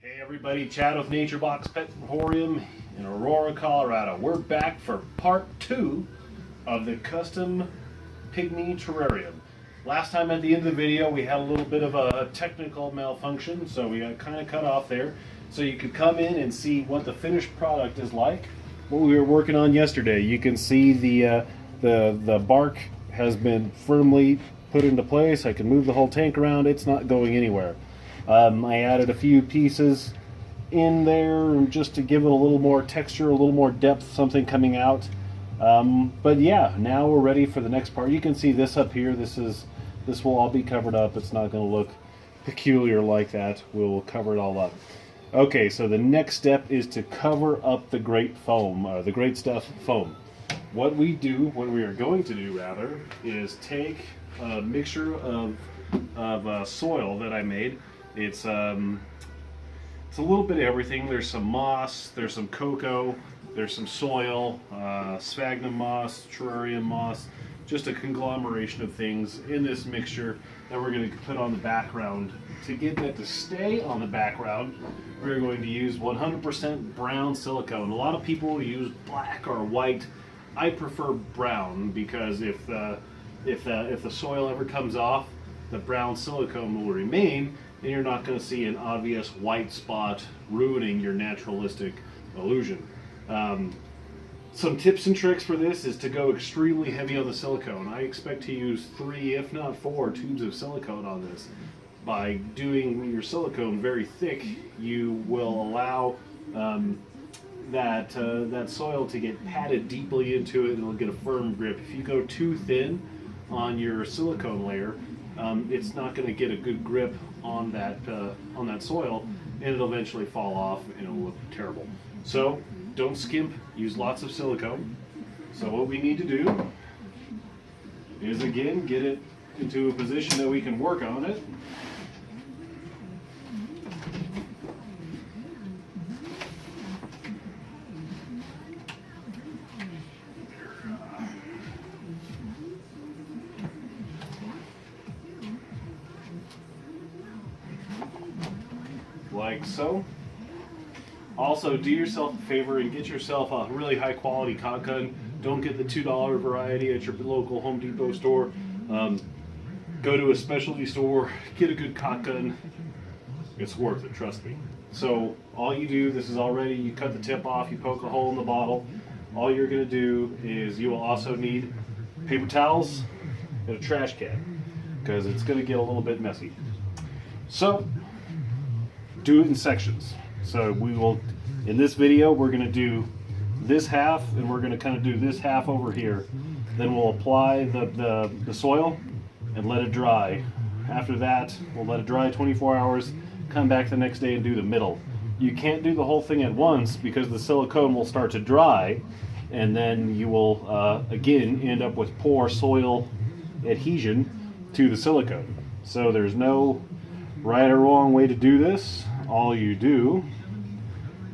Hey everybody, Chad with NatureBox Pet Emporium in Aurora, Colorado. We're back for part 2 of the custom Pygmy Terrarium. Last time at the end of the video we had a little bit of a technical malfunction, so we got kind of cut off there. So you could come in and see what the finished product is like. What we were working on yesterday, you can see the bark has been firmly put into place. I can move the whole tank around, it's not going anywhere. I added a few pieces in there just to give it a little more texture, a little more depth, something coming out. But yeah, now we're ready for the next part. You can see this up here. This will all be covered up. It's not going to look peculiar like that. We'll cover it all up. Okay, so the next step is to cover up the great foam, the great stuff foam. What we are going to do rather, is take a mixture of soil that I made. It's a little bit of everything. There's some moss, there's some cocoa, there's some soil, sphagnum moss, terrarium moss, just a conglomeration of things in this mixture that we're going to put on the background. To get that to stay on the background, we're going to use 100% brown silicone. A lot of people use black or white. I prefer brown because if the soil ever comes off, the brown silicone will remain, and you're not going to see an obvious white spot ruining your naturalistic illusion. Some tips and tricks for this is to go extremely heavy on the silicone. I expect to use 3, if not 4, tubes of silicone on this. By doing your silicone very thick, you will allow that soil to get patted deeply into it, and it'll get a firm grip. If you go too thin on your silicone layer, it's not going to get a good grip on that soil, and it'll eventually fall off and it'll look terrible. So don't skimp, use lots of silicone. So what we need to do is again get it into a position that we can work on it. Like so. Also, do yourself a favor and get yourself a really high quality caulk gun. Don't get the $2 variety at your local Home Depot store. Go to a specialty store, get a good caulk gun. It's worth it, trust me. So all you do, this is already, you cut the tip off, you poke a hole in the bottle. All you're going to do is you will also need paper towels and a trash can, because it's going to get a little bit messy. So do it in sections. So we will, in this video, we're going to do this half, and we're going to kind of do this half over here. Then we'll apply the soil and let it dry. After that, we'll let it dry 24 hours, come back the next day and do the middle. You can't do the whole thing at once because the silicone will start to dry, and then you will, again, end up with poor soil adhesion to the silicone. So there's no right or wrong way to do this. All you do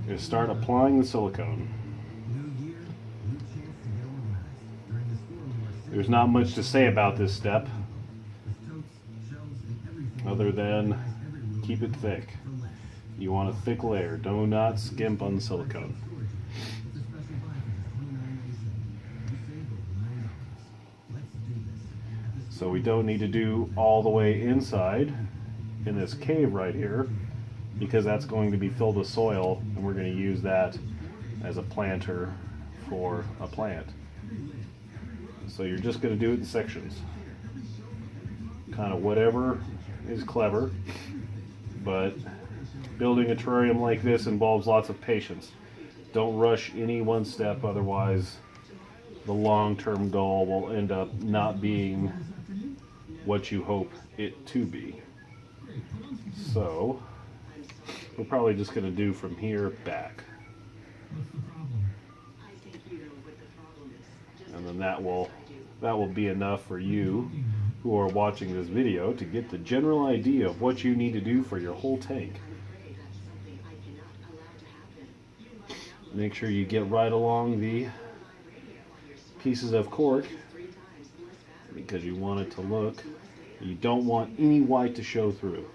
is start applying the silicone. There's not much to say about this step other than keep it thick. You want a thick layer. Do not skimp on the silicone. So we don't need to do all the way inside in this cave right here, because that's going to be filled with soil, and we're going to use that as a planter for a plant. So you're just going to do it in sections. Kind of whatever is clever, but building a terrarium like this involves lots of patience. Don't rush any one step, otherwise the long-term goal will end up not being what you hope it to be. So we're probably just going to do from here back. And then that will be enough for you who are watching this video to get the general idea of what you need to do for your whole tank. Make sure you get right along the pieces of cork, because you want it to look, you don't want any white to show through.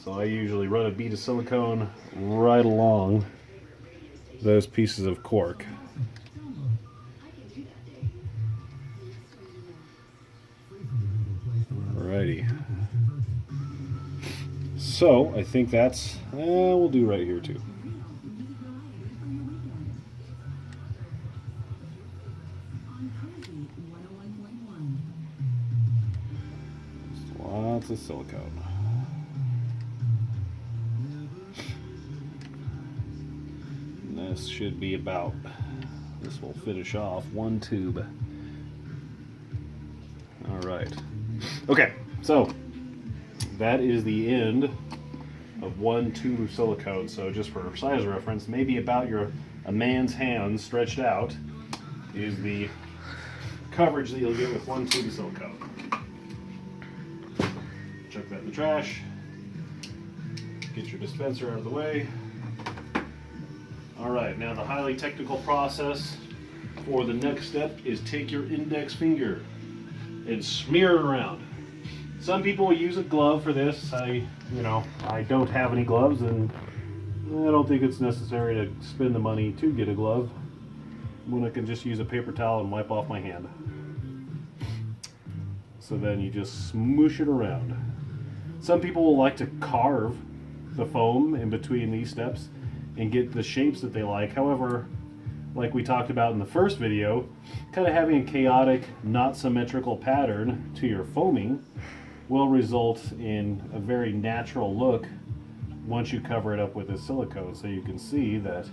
So I usually run a bead of silicone right along those pieces of cork. Alrighty. So I think that's, we'll do right here too. Lots of silicone. And this should be about, this will finish off one tube. Alright. Okay, so that is the end of one tube of silicone. So just for size reference, maybe about a man's hand stretched out is the coverage that you'll get with one tube of silicone. Chuck that in the trash. Get your dispenser out of the way. Alright, now the highly technical process for the next step is take your index finger and smear it around. Some people will use a glove for this. I don't have any gloves, and I don't think it's necessary to spend the money to get a glove when I can just use a paper towel and wipe off my hand. So then you just smoosh it around. Some people will like to carve the foam in between these steps and get the shapes that they like. However, like we talked about in the first video, kind of having a chaotic, not symmetrical pattern to your foaming will result in a very natural look once you cover it up with this silicone. So you can see that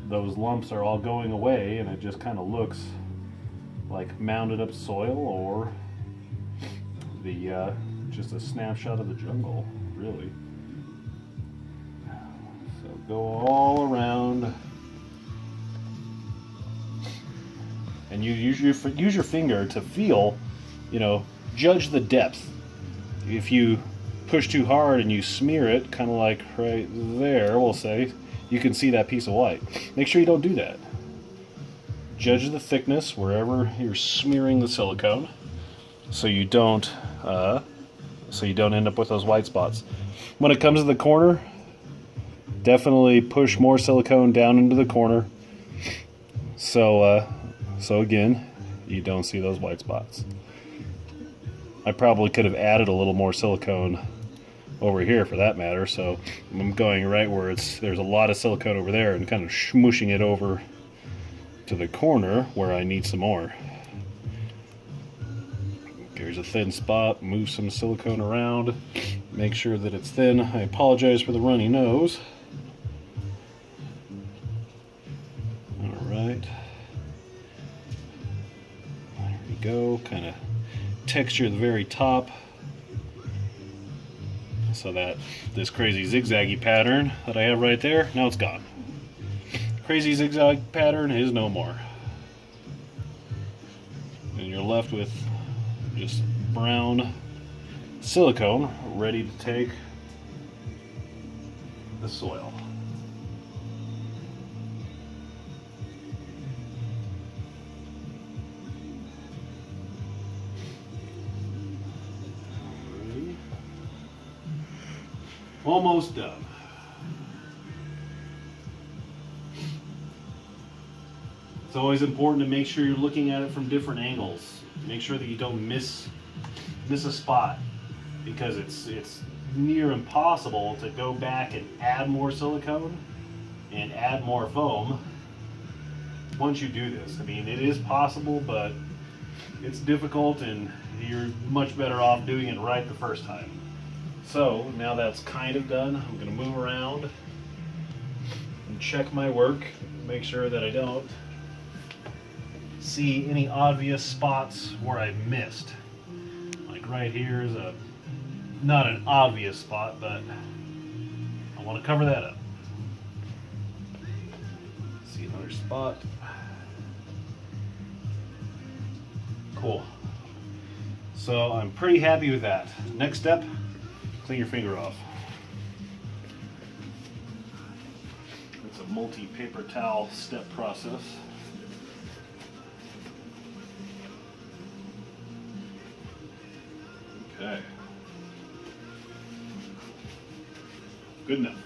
those lumps are all going away and it just kind of looks like mounded up soil or the just a snapshot of the jungle, really. So go all around. And you use your finger to feel, judge the depth. If you push too hard and you smear it, kind of like right there, we'll say, you can see that piece of white. Make sure you don't do that. Judge the thickness wherever you're smearing the silicone, so you don't end up with those white spots. When it comes to the corner, definitely push more silicone down into the corner. So again, you don't see those white spots. I probably could have added a little more silicone over here for that matter, so I'm going right where there's a lot of silicone over there and kind of smooshing it over to the corner where I need some more. Here's a thin spot, move some silicone around, make sure that it's thin. I apologize for the runny nose. Alright. There we go, kind of texture at the very top so that this crazy zigzaggy pattern that I have right there, now it's gone. Crazy zigzag pattern is no more. And you're left with just brown silicone ready to take the soil. Almost done. It's always important to make sure you're looking at it from different angles. Make sure that you don't miss a spot, because it's near impossible to go back and add more silicone and add more foam once you do this. I mean, it is possible, but it's difficult, and you're much better off doing it right the first time. So now that's kind of done, I'm going to move around and check my work, make sure that I don't see any obvious spots where I missed. Like right here is not an obvious spot, but I want to cover that up. See another spot. Cool. So I'm pretty happy with that. Next step, clean your finger off. It's a multi-paper towel step process. Okay. Good enough.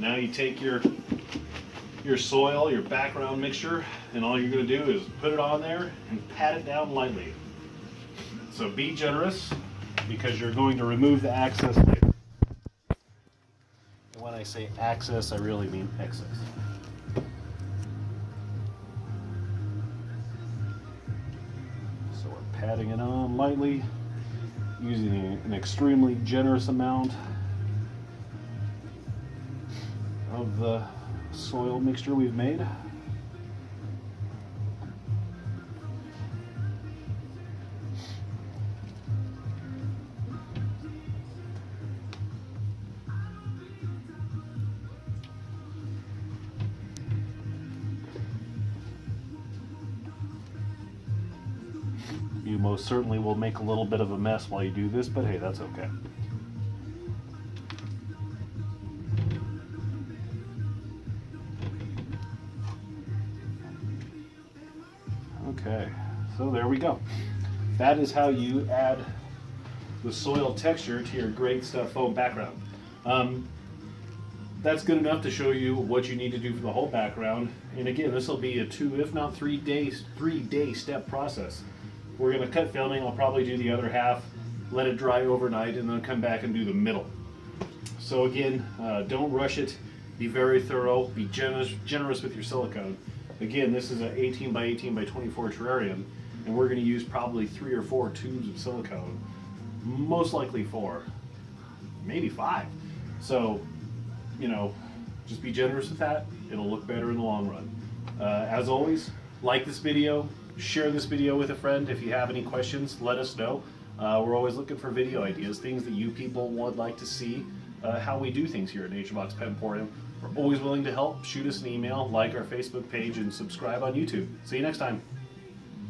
Now you take your soil, your background mixture, and all you're going to do is put it on there and pat it down lightly. So be generous, because you're going to remove the excess later. And when I say excess, I really mean excess. So we're patting it on lightly, using an extremely generous amount of the soil mixture we've made. You most certainly will make a little bit of a mess while you do this, but hey, that's okay. Okay, so there we go. That is how you add the soil texture to your Great Stuff foam background. That's good enough to show you what you need to do for the whole background. And again, this will be a 2, if not 3 day step process. We're going to cut filming. I'll probably do the other half, let it dry overnight, and then come back and do the middle. So again, don't rush it. Be very thorough. Be generous with your silicone. Again, this is an 18 by 18 by 24 terrarium, and we're going to use probably 3 or 4 tubes of silicone. Most likely 4, maybe 5. So, you know, just be generous with that. It'll look better in the long run. As always, like this video, share this video with a friend. If you have any questions, let us know. We're always looking for video ideas, things that you people would like to see, how we do things here at NatureBox Pet Emporium. We're always willing to help. Shoot us an email, like our Facebook page, and subscribe on YouTube. See you next time.